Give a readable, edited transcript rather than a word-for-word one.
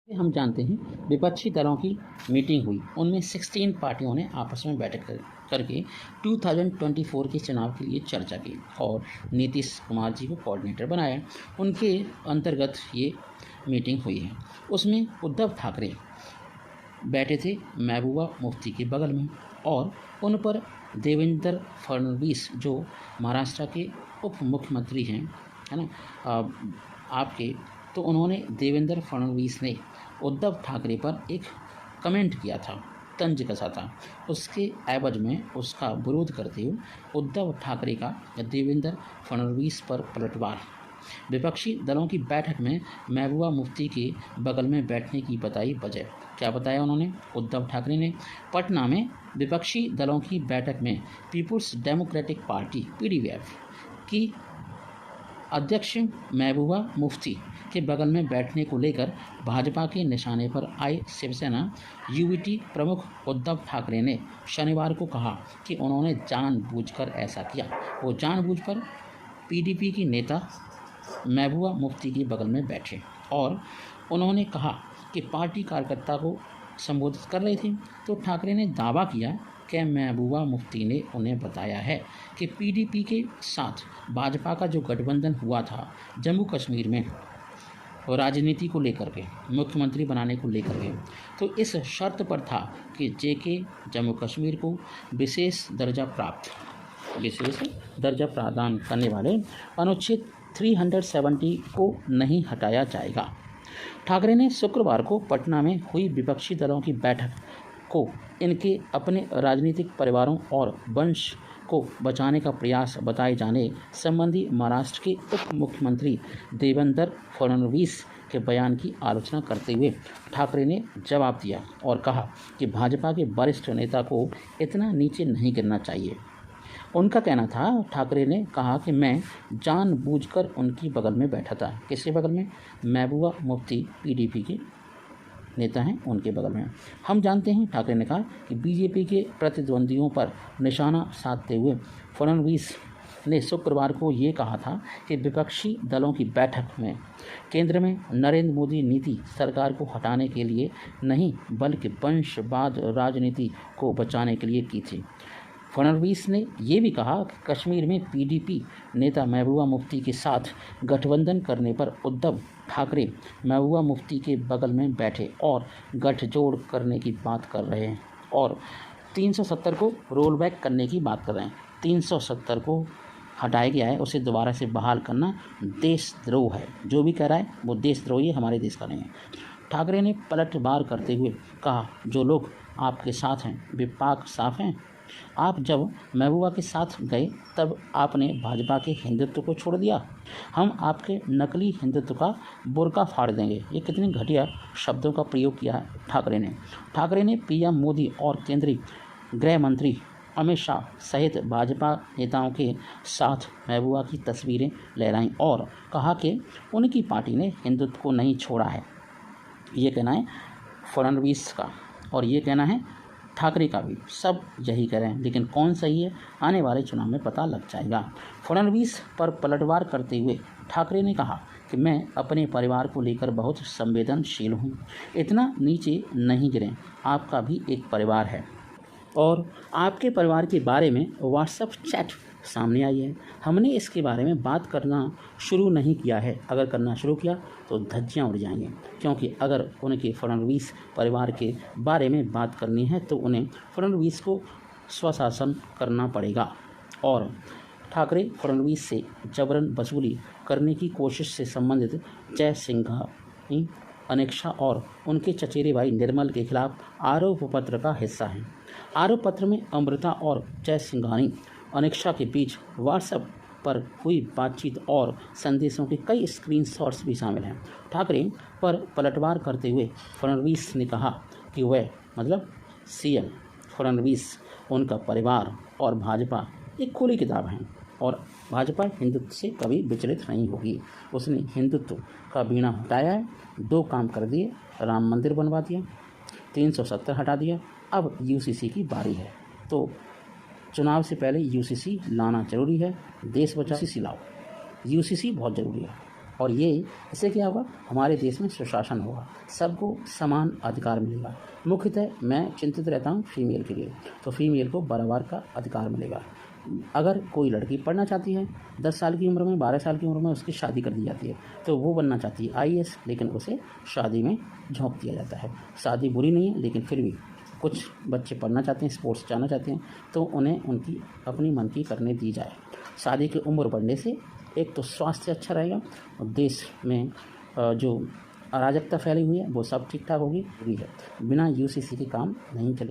हम जानते हैं विपक्षी दलों की मीटिंग हुई, उनमें 16 पार्टियों ने आपस में बैठक करके 2024 के चुनाव के लिए चर्चा की और नीतीश कुमार जी को कोऑर्डिनेटर बनाया। उनके अंतर्गत ये मीटिंग हुई है। उसमें उद्धव ठाकरे बैठे थे महबूबा मुफ्ती के बगल में और उन पर देवेंद्र फडणवीस जो महाराष्ट्र के उप मुख्यमंत्री हैं, है ना, आपके, तो उन्होंने देवेंद्र फडणवीस ने उद्धव ठाकरे पर एक कमेंट किया था, तंज कसा था। उसके एवज में उसका विरोध करते हुए उद्धव ठाकरे का देवेंद्र फडणवीस पर पलटवार। विपक्षी दलों की बैठक में महबूबा मुफ्ती के बगल में बैठने की बताई वजह। क्या बताया उन्होंने? उद्धव ठाकरे ने पटना में विपक्षी दलों की बैठक में पीपुल्स डेमोक्रेटिक पार्टी पीडीएफ की अध्यक्ष महबूबा मुफ्ती के बगल में बैठने को लेकर भाजपा के निशाने पर आए शिवसेना यूवीटी प्रमुख उद्धव ठाकरे ने शनिवार को कहा कि उन्होंने जानबूझकर ऐसा किया। वो जानबूझकर पीडीपी की नेता महबूबा मुफ्ती के बगल में बैठे और उन्होंने कहा कि पार्टी कार्यकर्ता को संबोधित कर रहे थे, तो ठाकरे ने दावा किया कि महबूबा मुफ्ती ने उन्हें बताया है कि पीडीपी के साथ भाजपा का जो गठबंधन हुआ था जम्मू कश्मीर में राजनीति को लेकर के, मुख्यमंत्री बनाने को लेकर के, तो इस शर्त पर था कि जेके जम्मू कश्मीर को विशेष दर्जा प्रदान करने वाले अनुच्छेद 370 को नहीं हटाया जाएगा। ठाकरे ने शुक्रवार को पटना में हुई विपक्षी दलों की बैठक को इनके अपने राजनीतिक परिवारों और वंश को बचाने का प्रयास बताए जाने संबंधी महाराष्ट्र के उप मुख्यमंत्री देवेंद्र फडणवीस के बयान की आलोचना करते हुए ठाकरे ने जवाब दिया और कहा कि भाजपा के वरिष्ठ नेता को इतना नीचे नहीं गिरना चाहिए। उनका कहना था, ठाकरे ने कहा कि मैं जानबूझकर उनकी बगल में बैठा था। किसके बगल में? महबूबा मुफ्ती पीडीपी के नेता हैं, उनके बगल में। हम जानते हैं, ठाकरे ने कहा कि बीजेपी के प्रतिद्वंदियों पर निशाना साधते हुए फडणवीस ने शुक्रवार को ये कहा था कि विपक्षी दलों की बैठक में केंद्र में नरेंद्र मोदी नीति सरकार को हटाने के लिए नहीं बल्कि वंशवाद राजनीति को बचाने के लिए की थी। फडणवीस ने ये भी कहा कि कश्मीर में पीडीपी नेता महबूबा मुफ्ती के साथ गठबंधन करने पर उद्धव ठाकरे महबूबा मुफ्ती के बगल में बैठे और गठजोड़ करने की बात कर रहे हैं और 370 को रोल बैक करने की बात कर रहे हैं। 370 को हटाया गया है, उसे दोबारा से बहाल करना देशद्रोह है। जो भी कह रहा है वो देशद्रोही है, हमारे देश का नहीं है। ठाकरे ने पलटवार करते हुए कहा, जो लोग आपके साथ हैं वे पाक साफ हैं। आप जब महबूबा के साथ गए तब आपने भाजपा के हिंदुत्व को छोड़ दिया। हम आपके नकली हिंदुत्व का बुर्का फाड़ देंगे। ये कितने घटिया शब्दों का प्रयोग किया ठाकरे ने पीएम मोदी और केंद्रीय गृह मंत्री अमित शाह सहित भाजपा नेताओं के साथ महबूबा की तस्वीरें लहराईं और कहा कि उनकी पार्टी ने हिंदुत्व को नहीं छोड़ा है। ये कहना है फडणवीस का और ये कहना है ठाकरे का भी। सब यही कह रहे हैं, लेकिन कौन सही है आने वाले चुनाव में पता लग जाएगा। फडणवीस पर पलटवार करते हुए ठाकरे ने कहा कि मैं अपने परिवार को लेकर बहुत संवेदनशील हूँ। इतना नीचे नहीं गिरें, आपका भी एक परिवार है और आपके परिवार के बारे में व्हाट्सएप चैट सामने आई है। हमने इसके बारे में बात करना शुरू नहीं किया है। अगर करना शुरू किया तो धज्जियाँ उड़ जाएंगे, क्योंकि अगर उनके फडणवीस परिवार के बारे में बात करनी है तो उन्हें फडणवीस को स्वशासन करना पड़ेगा। और ठाकरे फडणवीस से जबरन वसूली करने की कोशिश से संबंधित जय सिंघानी, अनेक्षा और उनके चचेरे भाई निर्मल के खिलाफ आरोप पत्र का हिस्सा हैं। आरोप पत्र में अमृता और जय सिंघानी अनेक्षा के बीच व्हाट्सएप पर हुई बातचीत और संदेशों के कई स्क्रीनशॉट्स भी शामिल हैं। ठाकरे पर पलटवार करते हुए फडणवीस ने कहा कि वह मतलब सीएम फडणवीस, उनका परिवार और भाजपा एक खुली किताब है और भाजपा हिंदुत्व से कभी विचलित नहीं होगी। उसने हिंदुत्व का बीड़ा उठाया है, 2 काम कर दिए, राम मंदिर बनवा दिया, 370 हटा दिया, अब यूसीसी की बारी है। तो चुनाव से पहले यूसीसी लाना जरूरी है। देश बचाओ, यूसीसी लाओ। यूसीसी बहुत ज़रूरी है। और ये इससे क्या होगा, हमारे देश में सुशासन होगा, सबको समान अधिकार मिलेगा। मुख्यतः मैं चिंतित रहता हूँ फीमेल के लिए, तो फीमेल को बराबर का अधिकार मिलेगा। अगर कोई लड़की पढ़ना चाहती है 10 साल की उम्र में, 12 साल की उम्र में उसकी शादी कर दी जाती है, तो वो बनना चाहती है आईएएस, लेकिन उसे शादी में झोंक दिया जाता है। शादी बुरी नहीं है, लेकिन फिर भी कुछ बच्चे पढ़ना चाहते हैं, स्पोर्ट्स जाना चाहते हैं, तो उन्हें उनकी अपनी मन की करने दी जाए। शादी की उम्र बढ़ने से एक तो स्वास्थ्य अच्छा रहेगा और देश में जो अराजकता फैली हुई है वो सब ठीक ठाक होगी। बिना यूसीसी के काम नहीं चले।